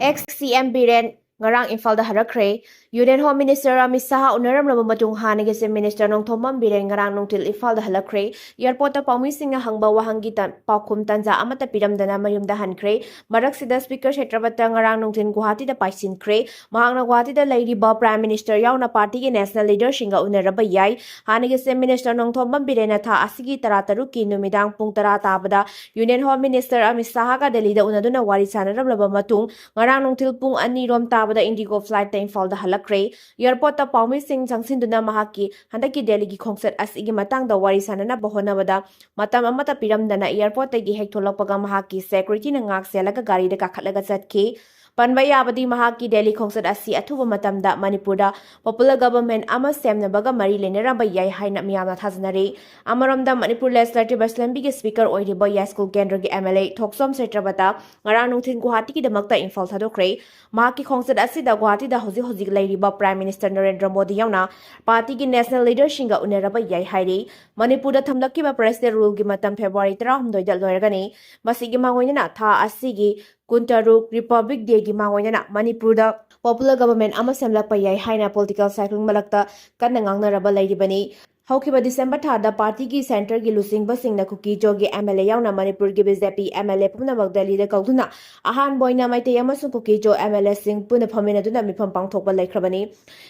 ex-CM Biren Ngarang Imphal Hallakhre, Union Home Minister Amit Saha unaramlaba matung hanigi si Minister Nongthomam Biren Ngarang Nongtil Imphal Hallakhre, Airport Paumisingna hangba wahangi paukum tanja amata piramdana mayumda hankre, Maraksida Speaker Shetrabata Ngarang Nongtin Guwahati da Paisin-kre, Mahangna Guwahati da Lairiba Prime Minister Yauna Party ki National Leader Shinga unaraba yai, hanigi si Minister Nongthomam Biren tha asigi tarataruki numidang pung tara tabada, Union Home Minister Amit Saha ka Delhi da unaduna wari sanarabla matung, Ngarang Nongtil pung ani rom tabada Indigo flight ta Imphal da Hallakhre, airport ta Paumi Singh changsinduna mahaki handaki Delhi gi khongset asigi matang da wari sanana bahonabada matam amata piramdana airport ta gi hek tholakpaga mahaki security na ngak selaga gari da kakhatlaga chatki Panbai Abadi Mahaki Delhi Khongset Asi Atuba Matamda Manipur Popular Government Ama Semna Baga Mari Lenera Bayai Haina Miyamna Thaznari Amaramda Manipur Legislative Assembly Speaker Oiba Yaskul Kendra MLA Thoksom Setrabata Ngarang Nongthin Guwahati ki damakta Imphal thadokre Mahaki Khongset Asida Guwahati da Hozi Lairiba Prime Minister Narendra Modi yauna Party ki National Leader Shinga Uneraba Yai Hairi Manipur da thamlakiba President Rule gi matam February 13 da loiragani Masigi mangoina tha asigi Kuntaruk Republic Day gi mangoina Manipur da Popular Government ama semlakpa yai haina political cycling malakta kanna ngangnaraba lairibani Haukiba December thada party ki center gi lusing basingna Kuki jogi MLA yauna Manipur gi BJP MLA pumnamak Delhi da kauduna ahan boina maite amasung Kuki jo MLA sing puna phamina duna mifam pangthokba laikhrabani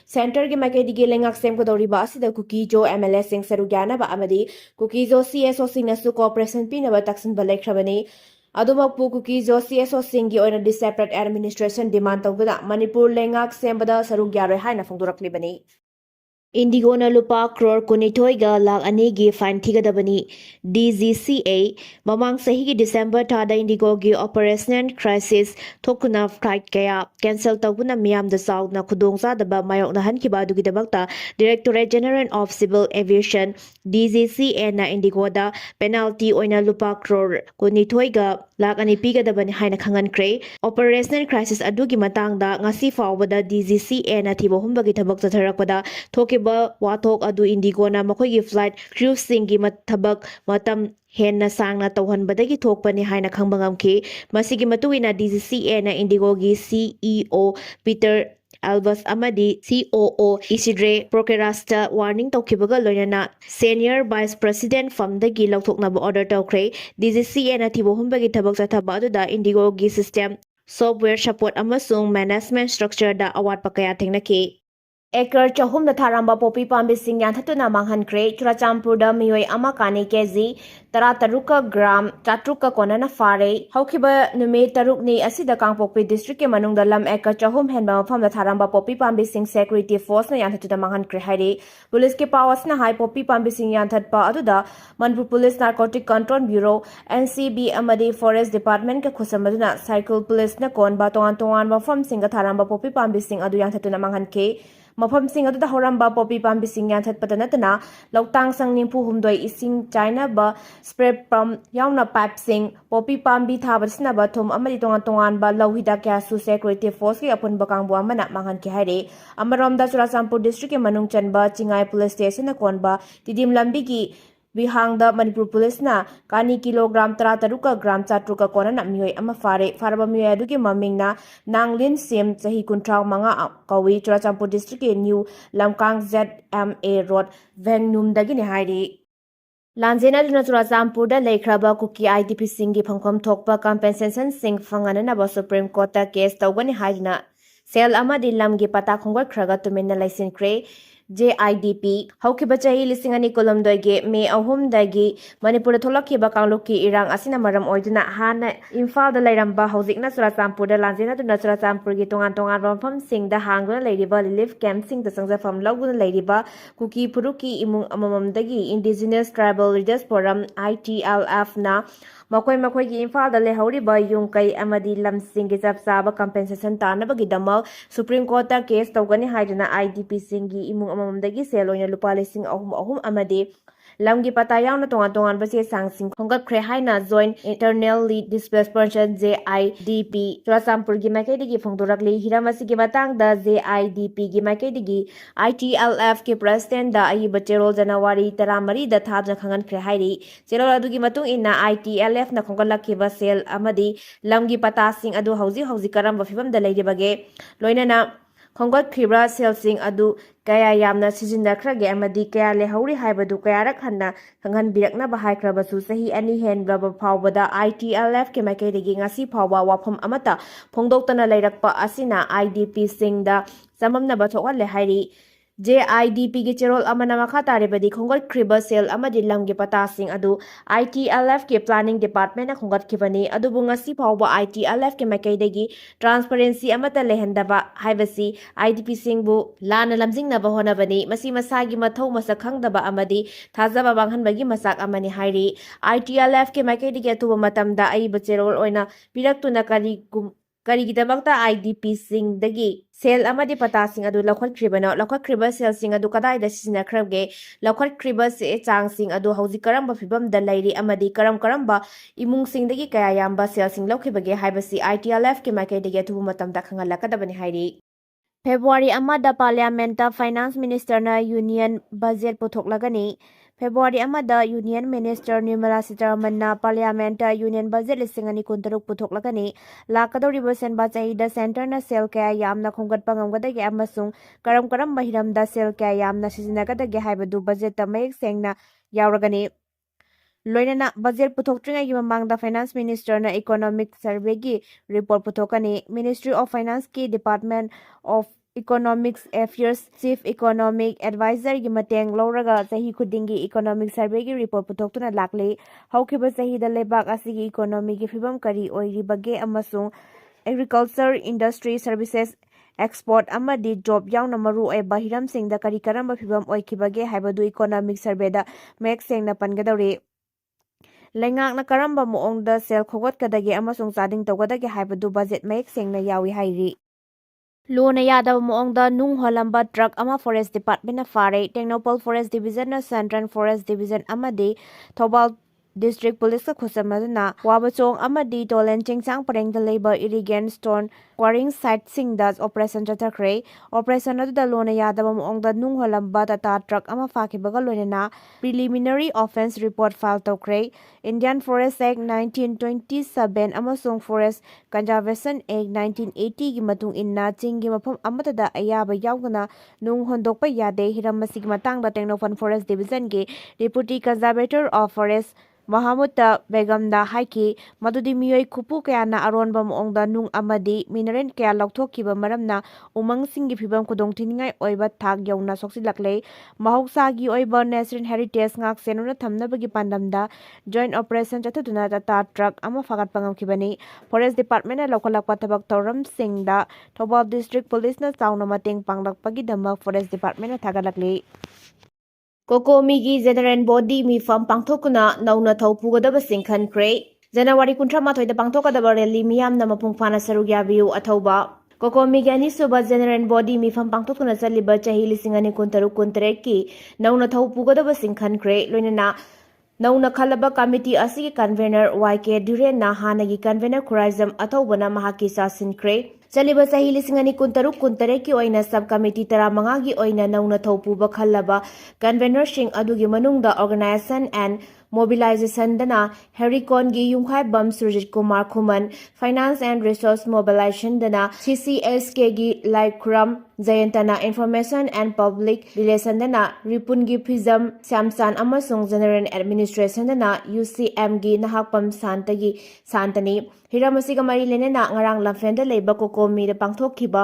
center gi maikedi gi lengak sem ko doriba asida Kuki jo MLA sing sarugyana ba amadi Kuki jo CSO singna su cooperation pina ba taksin ba laikhrabani Adumakpu Kuki jo CSO Singhi oina di separate administration demand tawduna Manipur lengak sembada sarug yaroi haina phongdoraklibani Indigo na lupa crore kunitoiga lakh anigi fine thigadabani DGCA mamang sahi December thada Indigo gi operational crisis thokuna flight kaya cancel tawbuna miyam da south na khudong sadaba mayok na hankiba dugi dabakta Directorate General of Civil Aviation DGCA na Indigo da penalty oina lupa crore kunitoiga lakh ani pigadabani haina khangankre operational crisis adugi matangda ngasi fawbada DGCA na thibo humbagi thabak chatharakpada thoki Watok adu Indigo na makhgi flight crew singi mathabak matam hena sangna tawhanbadagi thokpani haina khangbangam masigi matuina DGCA na Indigo gi CEO Peter Albus amadi COO Isidre Prokerasta warning tawkibaga loinana Senior Vice President famdagi lauthoknaba order tawkre DGCA na thibo humbagi thabak chathaba aduda Indigo gi system software support amasung management structure da awat pakaya thengnaki Acre chahum da tharamba popi pambi singyan thatuna manghankre Churachampur da miyoi ama kani kg tarataruka gram chatruka konana Phare haukiba nume tarukni asida kangpokpi district ke manung da lam acre chahum henba mafam da tharamba popi pambi sing security force na yan thatuna manghankre hairi police ke pawas na hai popi pambi singyan thatpa aduda Manipur Police Narcotic Control Bureau NCB amadi Forest Department ke khusamaduna cycle police na kon ba tongan mafam singa tharamba popi pambi sing adu yan thatuna manghanke Mafam sing adu da horamba popi pambi sing yan that patanatana lautang sang nimpu humdoi ising China ba spray from yauna pipe sing popi pambi thabasna ba thum amari tongan ba lauhida kya su security force ki apun bakang bu amana manghan ki haire amarom da Churachampur district ke manung chanba Chingai police station na konba tidim lambi ki Bihang da Manipur Police na kani kilogram tarataruka gram chatruka kona na miyoi ama faraba miyoi adugi maming na nanglin sim sahi kuntrao manga kawi Churachampur district ke new lamkang ZMA road vengnum dagi ni hairi Lanjena duna Churachampur da leikraba Kuki IDP singi phangkhom thokpa compensation sing phangana na ba Supreme Court ta case tawgani hairina sel ama dilam gi pata khongwa khraga tuminna license kre JIDP haukiba chahi lisingani kolomdoige May ahum dagi Manipur tholakhiba kangluki irang asina maram oiduna hana Imphal da lairamba hojikna Churachampur da lanjena duna Churachampur gi tongan mafam Singda hanguna lairiba relief camp sing da sangjafam laguna lairiba Kuki Puruki imung amamam dagi Indigenous Tribal Leaders Forum ITLF na makhoi gi Imphal da lehoriba yungkai amadi lamsing gi chapchaba compensation tanabagi damal Supreme Court ta case tawgani haiduna IDP singi imung amamdagi seloina lupa lising ahum amadi lamgi pata yauna tongan tongan base sangsing khongatkhre haina joint internally displaced person JIDP Churachampur gi maikaidagi phongdorakli hiramasi gi matangda JIDP gi maikaidagi ITLF ki president da ayiba cherol January 13 da thadna khangankhre hairi cherol adugi matung inna ITLF na khongalakhiba sel amadi lamgi pata sing adu hauji karamba fibam da leiribage loinana khongatkhibra selsing adu kaya yamna sizindakrage amadi kaya lehauri haibadu kayarak hanna khanghanbirakna bahaikrabasu sahi ani henbraba phawbada ITLF ke maikaidagi ngasi phawba wafam amata phongdoktana leirakpa asina IDP Singda samamna bathokhalle hairi JIDP ki cherol amana makha taribadi khongatkhriba sel amadi lamgi pata sing adu ITLF ke planning department na khongatkhibani adubu ngasi phawba ITLF ke maikaidagi transparency amata lehendaba haibasi IDP singbu lana lamjingnaba honabani masi masagi mathau masak khangdaba amadi thajaba banghanbagi masak amani hairi ITLF ke maikaidagi atuba matamda aiba cherol oina piraktuna karigidabakta IDP singdagi sel amadi pata sing adu lakhotkribana lakhotkhriba sel sing adu kadaida sizinakhrabge lakhotkhriba se chang sing adu hauji karamba fibam da lairi amadi karamba imung singdagi kaya yamba sel sing laukhibage haibasi ITLF ke maikaidagi atubu matamda khangalakadabani hairi February amada parliamenta finance minister na union budget puthok February amada union minister Nirmala Sitharaman na parliamenta union budget lisingani kuntaruk puthok lakadoriba senba chahida center na sel kaya yamna khongatpa ngamgadagi amasung karam mahiramda sel kaya yamna sizinakadagi haibadu budget ta mayek sengna yauragani loinana budget puthoktrina mamangda finance minister na economic survey gi report puthokani Ministry of Finance ki Department of Economics Affairs Chief Economic Advisor gi mateng loraga sahi khudingi economic survey gi report putoktuna lakle haukiba sahi da lebak asigi economy gi fibam kari oiribage amasung agriculture industry services export amadi job yauna maru e bahiram singda kari karamba fibam oikibage haibadu economic survey da mek sengna pangadore Lengakna karamba moongda sel khogotkadagi amasung chading tawgadagi haibadu budget mek sengna yawi hairi Lona yadaba moongda nung holamba truck ama forest department na Phare Technopole forest division na Central forest division amadi Thobal district police ka khusamaduna wabachong amadi tolen chingchang parengda labor irrigant stone quarrying site singda operation chathakre operation adu lona yadaba moongda nung holamba tata truck ama fakibaga loinana preliminary offense report file tokre Indian Forest Act 1927 amasung Forest Conservation Act 1980 gi matung inna chinggi mafam amatada ayaba yaugana nung hondokpa yade hiramasig matangda Technopole forest division gi deputy conservator of forest Mahamuta Begumda haiki madudi miyoi khupu kaya na aronba moongda nung amadi mineral kaya laukthokkiba maramna umang singi phibam kudong tiningai oiba thak yauna soksilakle mahoksagi oiba national heritage ngak senuna thamnabagi pandamda joint operation chathuduna tata truck ama fagat pangamkibani forest department na lokalakpa thabak tawram singda Thobal district police na chauna mateng panglakpagi damak forest department na thagalakle Kokomigi General Body mifam pangthokuna nauna thau pugadaba singkhankre January 18 da pangthokadaba rally miyamna mapung phana sarug yabiu athauba Kokomigi ani suba General Body mifam pangthokuna chaliba chahi lisingani kuntaru kuntre ki nauna thau pugadaba singkhankre loinana nauna khalaba committee asigi convener YK Biren na hanagi convener Kurizam athaubana mahaki sasinkre Chaliba sahi lisingani kuntaruk kuntare ki oina sub committee taramanga gi oina nauna thaupuba khallaba convener sing adugi manungda organization and mobilization dana Hericon gi yungkhai bam Surjit Kumar Khuman finance and resource mobilization dana CCSK gi Laikram Jayantana information and public relation dana Ripun gi Phizam Samsan amasung general administration dana UCM gi nahakpam santani hiramasiga mari lenena ngarang lamfenda leiba kokomi da pangthokkiba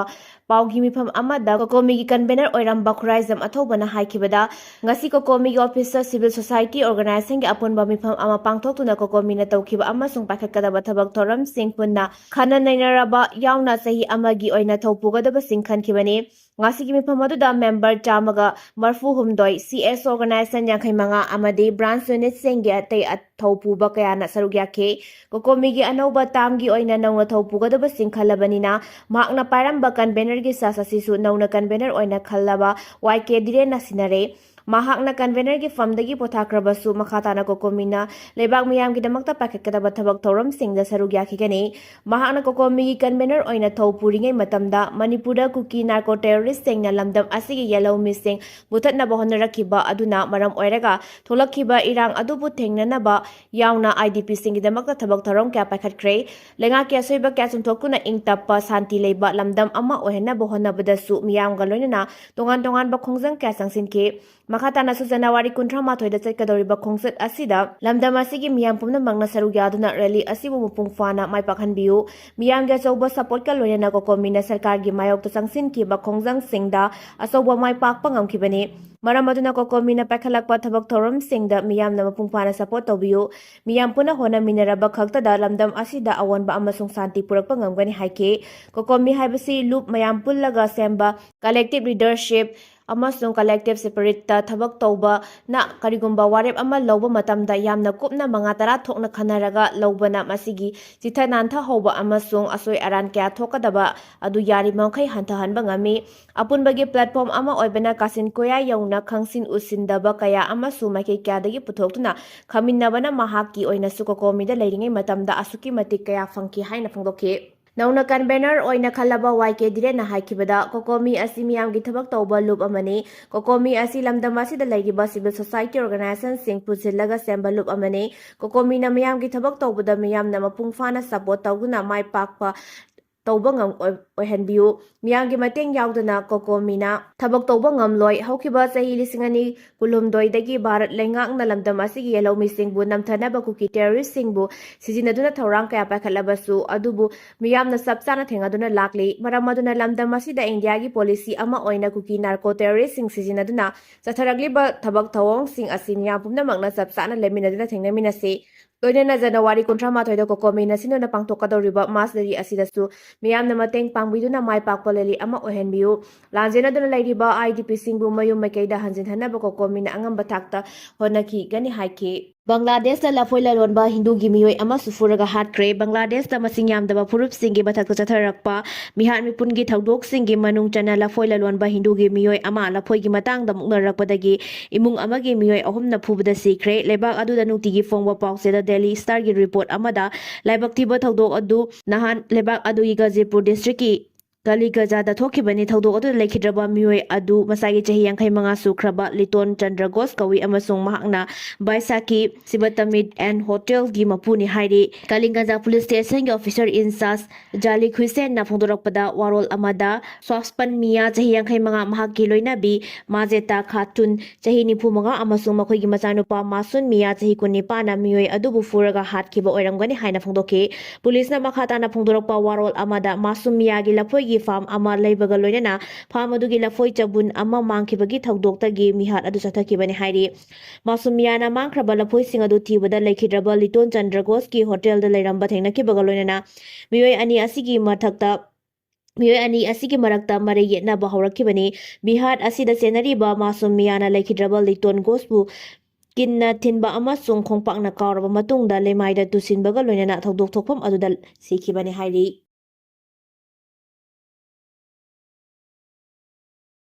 paugi mifam amada kokomi gi convener oiramba Kurizam athobana haikibada ngasi kokomi gi officer civil society organizing gi apunba mifam ama pangthoktuna kokomi na tawkiba amasung pakhatkadaba thabak thoram sing punna khana nainaraba yauna sahi amagi oina thaupugadaba sing khankibani ngasi gi mifam aduda member chamaga marfu humdoi CS organization yankaimanga amadi branch unit singgi atai thaupuba kayana sarugyakhe kokomi gi anouba tamgi oina nauna thaupugadaba sing khalabanina makna paramba convener gi sasasisu nauna convener oina khallaba YK Biren na sinare mahakna convener gi famdagi pothakrabasu makhatana kokomina lebak miyam gi damakta pakhakadaba thabak thoram singda sarug yakhigani mahakna kokomi gi convener oina thau puringai matamda manipura kuki narco terrorist singna lamdam asigi yellow missing buthatna bahonarakiba aduna maram oiraga tholakhiba irang adubu thengnanaba yauna idp singi damakta thabak thoram kya pakhatkre lenga kya soiba kya chumthokuna ingtappa santi leiba lamdam ama ohena bahonabadasu miyam ga loinana tongan tongan ba khongjang kya sangsinke makhatana su January 18 da chakadoriba khongsat asida lamdam asigi miyam pumna mangna sarug yaduna rally asibu mupung fana mai pakhanbiu miyam ga chauba support ka loinana kokomina sarkar gi mayok to sangsinki ba khongjang singda asoba mai pak pangamkhibani maram aduna kokomina pakhalakpa thabak thoram singda miyam na mapung fana support tobiu miyam puna hona minaraba khakta da lamdam asida awanba amasung santi purakpa ngamgani haike kokomi haibasi loop mayam pullaga semba collective leadership amasung collective spirit ta thabak tauba na karigumba warep ama lawba matamda yamna kupna manga tara thokna khanaraga lawbana masigi chitha nantha hoba amasung asoi aran kya thokadaba adu yari mangkhai hantha hanba ngami apunbagi platform ama oibana kasin koya yauna khangsin usindaba kaya amasu maike kya dagi puthoktuna khaminabana mahaki oina sukokomi da leiringai matamda asuki matik kaya fangki haina phangdokhe Nauna convener oina khalaba YK dire na haikibada kokomi asi miyam gi thabak tawba loop amani kokomi asi lamdam asi da laigiba civil society organization sing pusillaga semba loop amani kokomi na miyam gi thabak tawbada miyam na mapung fana support tawguna mai pakpa tawba ngam oihanbiu miyam gi mateng yaudana kokomina thabak tawba ngam loi haukiba sahi lisingani kulumdoi dagi bharat lengak na lamdam asi gi yellow missing bu namthana ba kuki terrorist sing bu sijinaduna thorang kaya pakhalabasu adubu miyam na sabsana thengaduna lakli maramaduna lamdam asi da india gi policy ama oina kuki narco terrorist sing sijinaduna chatharagli ba thabak thawong sing asi miyam pumna magna sabsana leminaduna thengnamina se Loinana January 18 da kokomina sinona pangtokadoriba masdari asidasu miyamna mateng pangbiduna mai pakpaleli ama ohenbiu lanjena duna lairiba IDP singbu mayum makeida hanjin hanaba kokomina angamba thakta honaki gani haike Bangladesh da lafoi lalonba Hindu gi miyoi ama sufuraga hatkre Bangladesh da masing yamdaba purup singi bathakta chatharakpa mihat mipun gi thaudok singi manung chana lafoi lalonba Hindu gi miyoi ama lafoi gi matang da muknarakpadagi imung amagi miyoi ahumna phubada sikre lebak adu da nungti gi fongba paukse da Delhi Star gi report amada laibak thiba thaudok adu nahan lebak adu gi Gazipur district ki Kaligaja da thokibani thaudok adu lekhidraba miyoi adu masagi chahi 65 sukraba Liton Chandragos kawi amasung mahakna Baisaki Sibatamid and Hotel gi mapuni hairi Kalingaja Police Station gi officer in charge Jali Hussein na phongdorakpada warol amada Swaspan Mia chahi 65 mahaki loinabi Majeta Khatun chahi 95 amasung makhoi gi machanupa Masun Mia chahi 19 na miyoi adu bu furaga hatkhiba oiramgani haina phongdokhe police na makhata na phongdorakpa warol amada Masum Mia gi lafoi farm ama leibaga loinana farm adugi lafoi chabun ama mangkhibagi thaudokta mihat adu chathakibani hairi masumiyana mangkraba lafoi sing adu thibada lekhidraba Liton Chandragos ki hotel da leiramba thengnakibaga loinana miyoi ani asigi marakta mare yetna bahaurakibani bihat asida senariba masumiyana lekhidraba Liton Gosbu kinna thinba amasung khongpakna kauraba matungda lemaida tusinbaga loinana thaudok thokpham aduda sikhibani hairi